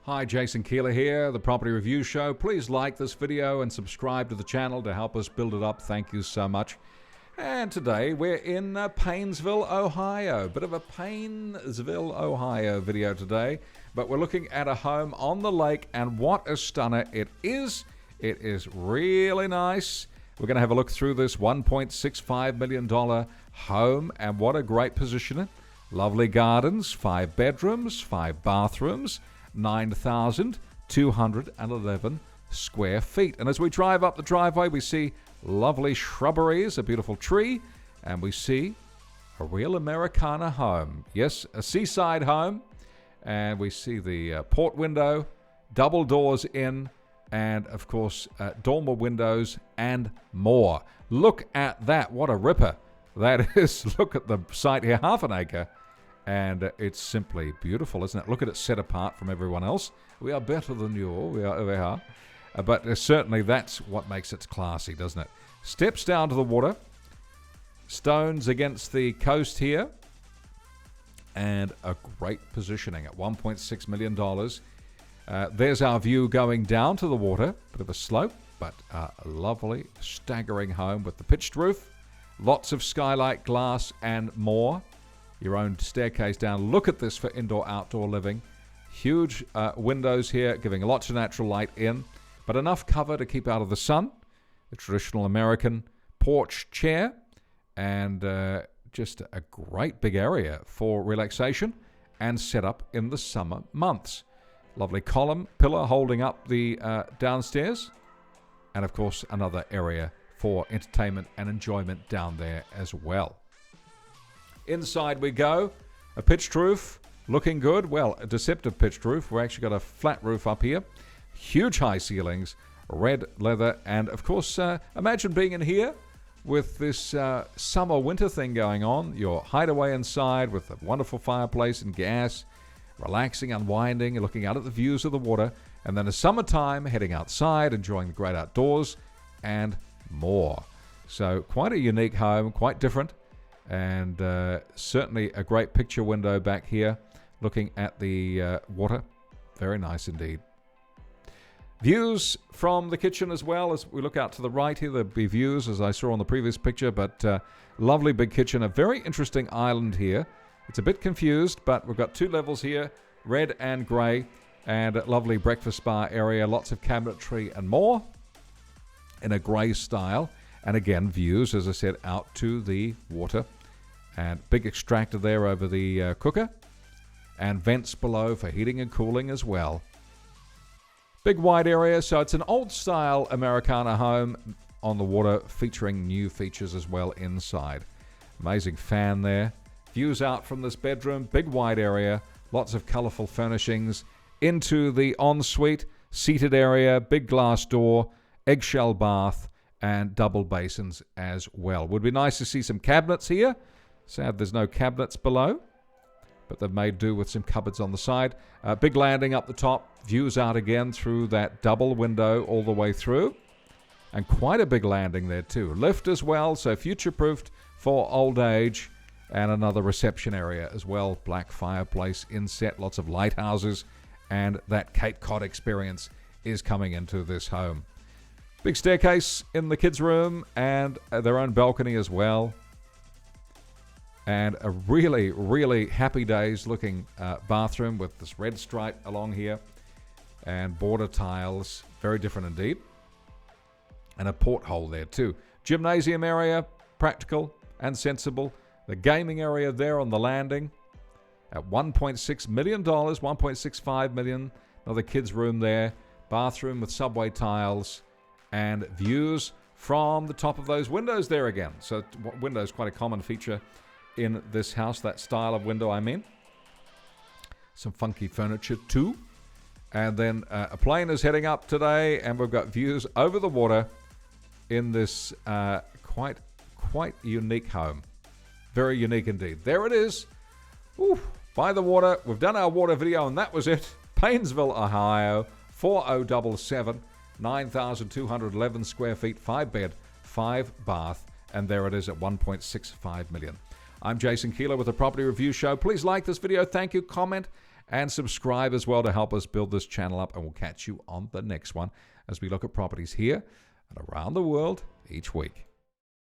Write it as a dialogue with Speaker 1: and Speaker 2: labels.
Speaker 1: Hi, Jason Keeler here, the Property Review Show. Please like this video and subscribe to the channel to help us build it up. Thank you so much. And today we're in Paynesville, Ohio. Bit of a Paynesville, Ohio video today. But we're looking at a home on the lake, and what a stunner it is. It is really nice. We're going to have a look through this $1.65 million home, and what a great position. Lovely gardens, 5 bedrooms, 5 bathrooms, 9,211 square feet. And as we drive up the driveway, we see lovely shrubberies, a beautiful tree, and we see a real Americana home. Yes, a seaside home, and we see the port window, double doors in, and of course dormer windows and more. Look at that. What a ripper that is. Look at the site here, half an acre. And it's simply beautiful, isn't it? Look at it set apart from everyone else. We are better than you. We are. But certainly that's what makes it classy, doesn't it? Steps down to the water. Stones against the coast here. And a great positioning at $1.6 million. There's our view going down to the water. Bit of a slope, but a lovely, staggering home with the pitched roof. Lots of skylight glass and more. Your own staircase down. Look at this for indoor-outdoor living. Huge windows here, giving lots of natural light in, but enough cover to keep out of the sun. The traditional American porch chair, and just a great big area for relaxation and set up in the summer months. Lovely column pillar holding up the downstairs, and of course another area for entertainment and enjoyment down there as well. Inside we go. A pitched roof, looking good. Well, a deceptive pitched roof. We've actually got a flat roof up here. Huge high ceilings, red leather, and of course, imagine being in here with this summer-winter thing going on. Your hideaway inside with a wonderful fireplace and gas, relaxing, unwinding, looking out at the views of the water, and then a summertime, heading outside, enjoying the great outdoors, and more. So quite a unique home, quite different. And certainly a great picture window back here looking at the water. Very nice indeed. Views from the kitchen as well. As we look out to the right here, there'll be views as I saw on the previous picture, but lovely big kitchen. A very interesting island here. It's a bit confused, but we've got 2 levels here, red and grey, and a lovely breakfast bar area, lots of cabinetry and more in a grey style. And again, views, as I said, out to the water. And big extractor there over the cooker. And vents below for heating and cooling as well. Big wide area, so it's an old-style Americana home on the water, featuring new features as well inside. Amazing fan there. Views out from this bedroom, big wide area, lots of colourful furnishings. Into the ensuite, seated area, big glass door, eggshell bath, and double basins as well. Would be nice to see some cabinets here. Sad there's no cabinets below, but they've made do with some cupboards on the side. Big landing up the top, views out again through that double window all the way through. And quite a big landing there too. Lift as well, so future-proofed for old age. And another reception area as well. Black fireplace inset, lots of lighthouses, and that Cape Cod experience is coming into this home. Big staircase in the kids' room and their own balcony as well. And a really, really happy days looking bathroom with this red stripe along here. And border tiles, very different indeed. And a porthole there too. Gymnasium area, practical and sensible. The gaming area there on the landing at $1.6 million, $1.65 million. Another kids' room there. Bathroom with subway tiles. And views from the top of those windows there again. So window is quite a common feature in this house, that style of window I mean. Some funky furniture too. And then a plane is heading up today, and we've got views over the water in this quite unique home. Very unique indeed. There it is. Ooh, by the water. We've done our water video, and that was it. Paynesville, Ohio, 4077. 9,211 square feet, 5 bed, 5 bath, and there it is at $1.65 million. I'm Jason Keeler with the Property Review Show. Please like this video, thank you, comment, and subscribe as well to help us build this channel up. And we'll catch you on the next one as we look at properties here and around the world each week.